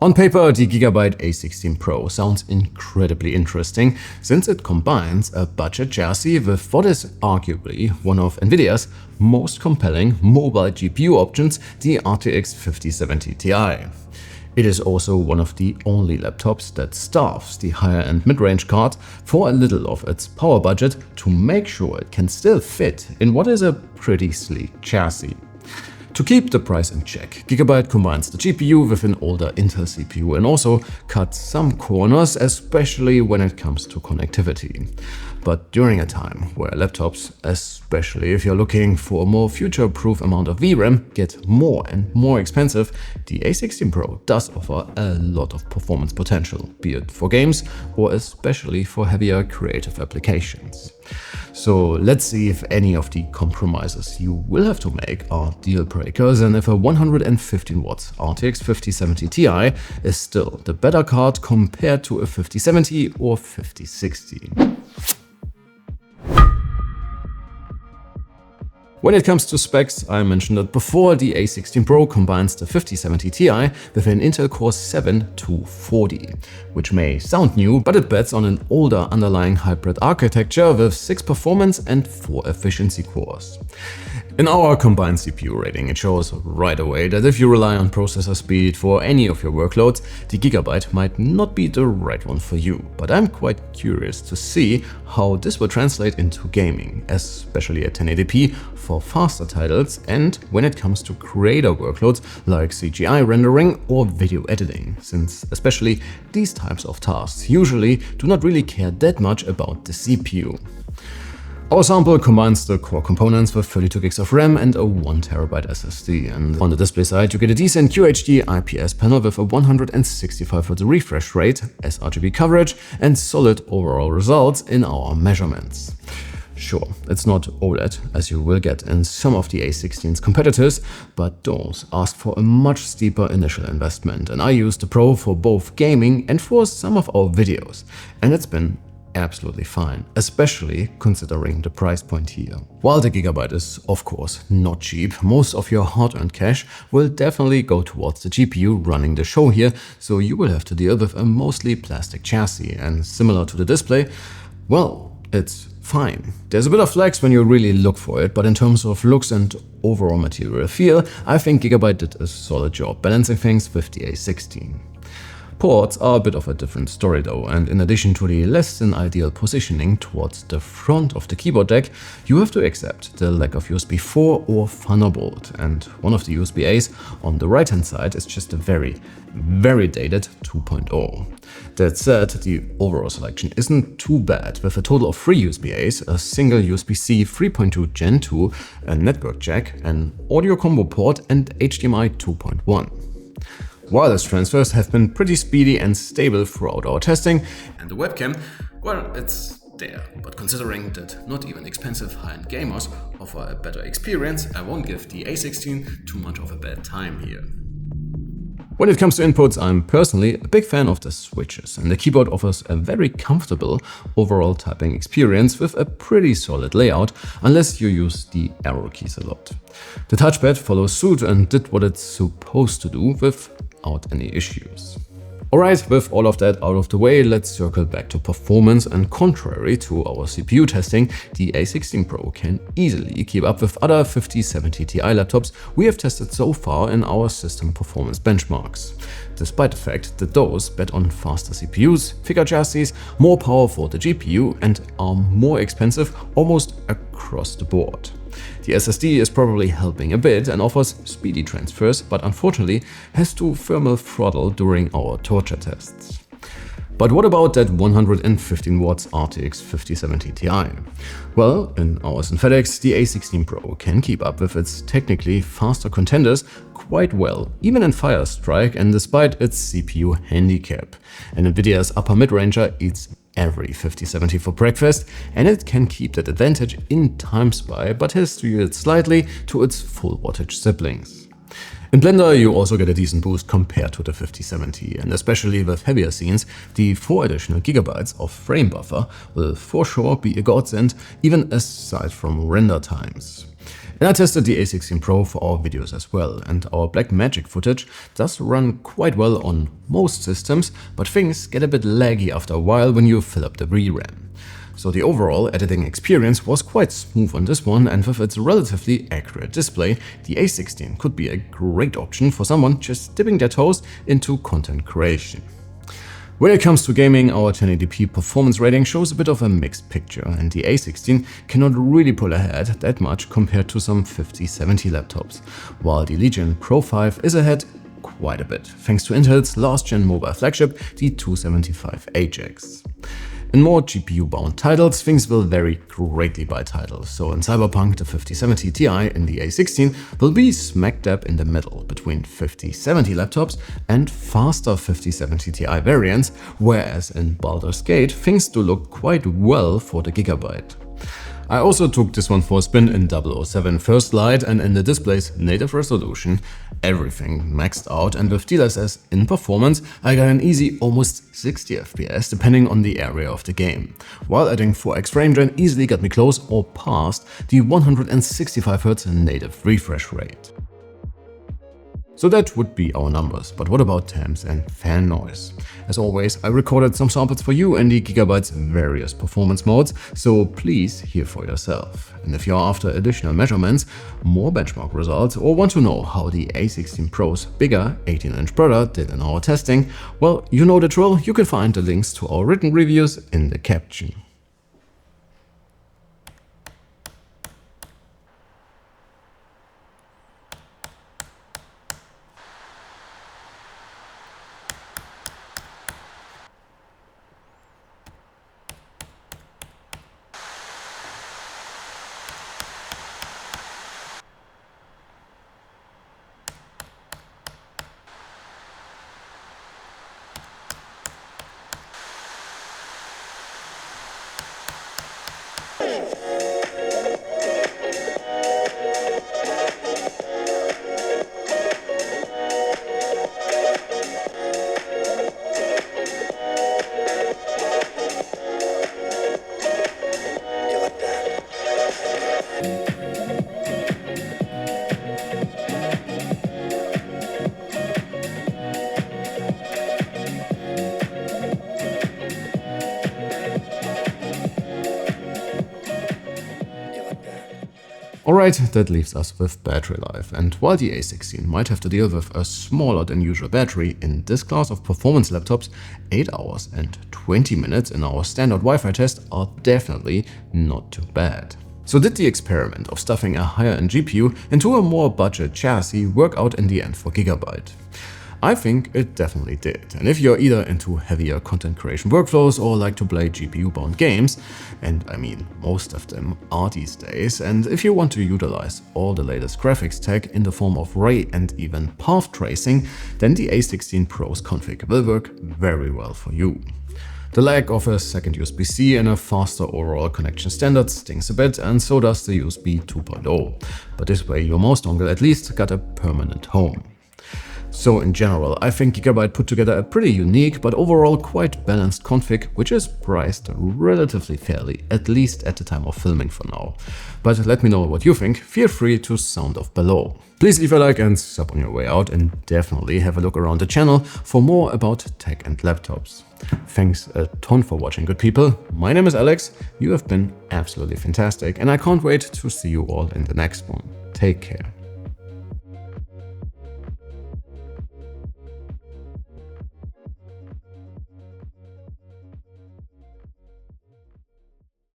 On paper, the Gigabyte A16 Pro sounds incredibly interesting since it combines a budget chassis with what is arguably one of Nvidia's most compelling mobile GPU options, the RTX 5070 Ti. It is also one of the only laptops that staffs the higher-end mid-range card for a little of its power budget to make sure it can still fit in what is a pretty sleek chassis. To keep the price in check, Gigabyte combines the GPU with an older Intel CPU and also cuts some corners, especially when it comes to connectivity. But during a time where laptops, especially if you're looking for a more future-proof amount of VRAM, get more and more expensive, the A16 Pro does offer a lot of performance potential, be it for games or especially for heavier creative applications. So let's see if any of the compromises you will have to make are deal breakers and if a 115 watts RTX 5070 Ti is still the better card compared to a 5070 or 5060. When it comes to specs, I mentioned it before, the A16 Pro combines the 5070 Ti with an Intel Core 7-240, which may sound new, but it bets on an older underlying hybrid architecture with 6 performance and 4 efficiency cores. In our combined CPU rating, it shows right away that if you rely on processor speed for any of your workloads, the Gigabyte might not be the right one for you. But I'm quite curious to see how this will translate into gaming, especially at 1080p for faster titles and when it comes to creator workloads like CGI rendering or video editing, since especially these types of tasks usually do not really care that much about the CPU. Our sample combines the core components with 32 gigs of RAM and a 1TB SSD, and on the display side you get a decent QHD IPS panel with a 165Hz refresh rate, sRGB coverage and solid overall results in our measurements. Sure, it's not OLED, as you will get in some of the A16's competitors, but those ask for a much steeper initial investment, and I used the Pro for both gaming and for some of our videos, and it's been absolutely fine, especially considering the price point here. While the Gigabyte is of course not cheap, most of your hard-earned cash will definitely go towards the GPU running the show here, so you will have to deal with a mostly plastic chassis, and similar to the display, well, it's fine. There's a bit of flex when you really look for it, but in terms of looks and overall material feel, I think Gigabyte did a solid job balancing things with the A16. Ports are a bit of a different story though, and in addition to the less than ideal positioning towards the front of the keyboard deck, you have to accept the lack of USB 4 or Thunderbolt, and one of the USB-As on the right hand side is just a very dated 2.0. That said, the overall selection isn't too bad, with a total of 3 USB-As, a single USB-C 3.2 Gen 2, a network jack, an audio combo port and HDMI 2.1. Wireless transfers have been pretty speedy and stable throughout our testing, and the webcam, well, it's there. But considering that not even expensive high-end gamers offer a better experience, I won't give the A16 too much of a bad time here. When it comes to inputs, I'm personally a big fan of the switches, and the keyboard offers a very comfortable overall typing experience with a pretty solid layout, unless you use the arrow keys a lot. The touchpad follows suit and did what it's supposed to do without any issues. Alright, with all of that out of the way, let's circle back to performance, and contrary to our CPU testing, the A16 Pro can easily keep up with other 5070 Ti laptops we have tested so far in our system performance benchmarks, despite the fact that those bet on faster CPUs, thicker chassis, more power for the GPU and are more expensive almost across the board. The SSD is probably helping a bit and offers speedy transfers, but unfortunately has to thermal throttle during our torture tests. But what about that 115 watts RTX 5070 Ti? Well, in our synthetics, the A16 Pro can keep up with its technically faster contenders quite well, even in Firestrike and despite its CPU handicap. And Nvidia's upper mid-ranger eats every 5070 for breakfast, and it can keep that advantage in time spy, but has skewed slightly to its full wattage siblings. In Blender, you also get a decent boost compared to the 5070, and especially with heavier scenes, the 4 additional gigabytes of frame buffer will for sure be a godsend, even aside from render times. And I tested the A16 Pro for our videos as well, and our Blackmagic footage does run quite well on most systems, but things get a bit laggy after a while when you fill up the VRAM. So the overall editing experience was quite smooth on this one, and with its relatively accurate display, the A16 could be a great option for someone just dipping their toes into content creation. When it comes to gaming, our 1080p performance rating shows a bit of a mixed picture, and the A16 cannot really pull ahead that much compared to some 5070 laptops, while the Legion Pro 5 is ahead quite a bit, thanks to Intel's last-gen mobile flagship, the 275HX. In more GPU-bound titles, things will vary greatly by title, so in Cyberpunk the 5070 Ti in the A16 will be smack dab in the middle between 5070 laptops and faster 5070 Ti variants, whereas in Baldur's Gate things do look quite well for the Gigabyte. I also took this one for a spin in 007 First Light, and in the display's native resolution, everything maxed out, and with DLSS in performance, I got an easy almost 60 FPS depending on the area of the game, while adding 4x frame gen easily got me close or past the 165Hz native refresh rate. So that would be our numbers, but what about temps and fan noise? As always, I recorded some samples for you in the Gigabyte's various performance modes, so please hear for yourself. And if you're after additional measurements, more benchmark results, or want to know how the A16 Pro's bigger 18-inch product did in our testing, well, you know the drill, you can find the links to our written reviews in the caption. Alright, that leaves us with battery life, and while the A16 might have to deal with a smaller than usual battery in this class of performance laptops, 8 hours and 20 minutes in our standard Wi-Fi test are definitely not too bad. So did the experiment of stuffing a higher-end GPU into a more budget chassis work out in the end for Gigabyte? I think it definitely did, and if you're either into heavier content creation workflows or like to play GPU-bound games, and I mean most of them are these days, and if you want to utilize all the latest graphics tech in the form of ray and even path tracing, then the A16 Pro's config will work very well for you. The lack of a second USB-C and a faster overall connection standard stings a bit, and so does the USB 2.0, but this way your mouse dongle at least got a permanent home. So in general, I think Gigabyte put together a pretty unique but overall quite balanced config, which is priced relatively fairly, at least at the time of filming for now. But let me know what you think, feel free to sound off below. Please leave a like and sub on your way out, and definitely have a look around the channel for more about tech and laptops. Thanks a ton for watching, good people. My name is Alex, you have been absolutely fantastic, and I can't wait to see you all in the next one. Take care.